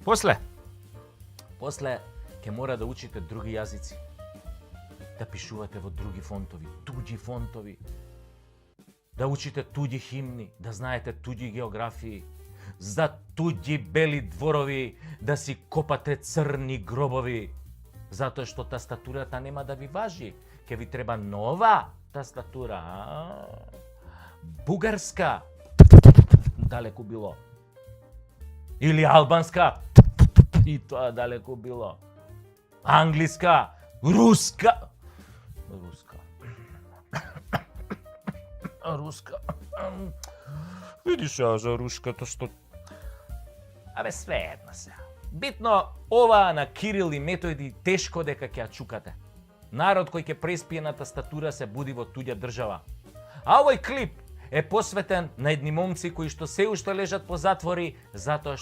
После ќе мора да учите други јазици. Да пишувате во други фонтови, туѓи фонтови. Да учите туѓи химни, да знаете туѓи географии. За туѓи бели дворови, да си копате црни гробови. Затоа што тастатурата нема да ви важи. Ке ви треба нова тастатура. Бугарска. Далеку било. Или албанска. И тоа далеку било. Англиска. Руска. Видиш ја за руската што... Абе, све една се. Битно, ова на Кирил и Методи тешко дека ќе ја чукате. Народ кој ќе преспие на тастатура се буди во туѓа држава. А овој клип е посветен на едни момци кои што се уште лежат по затвори затоа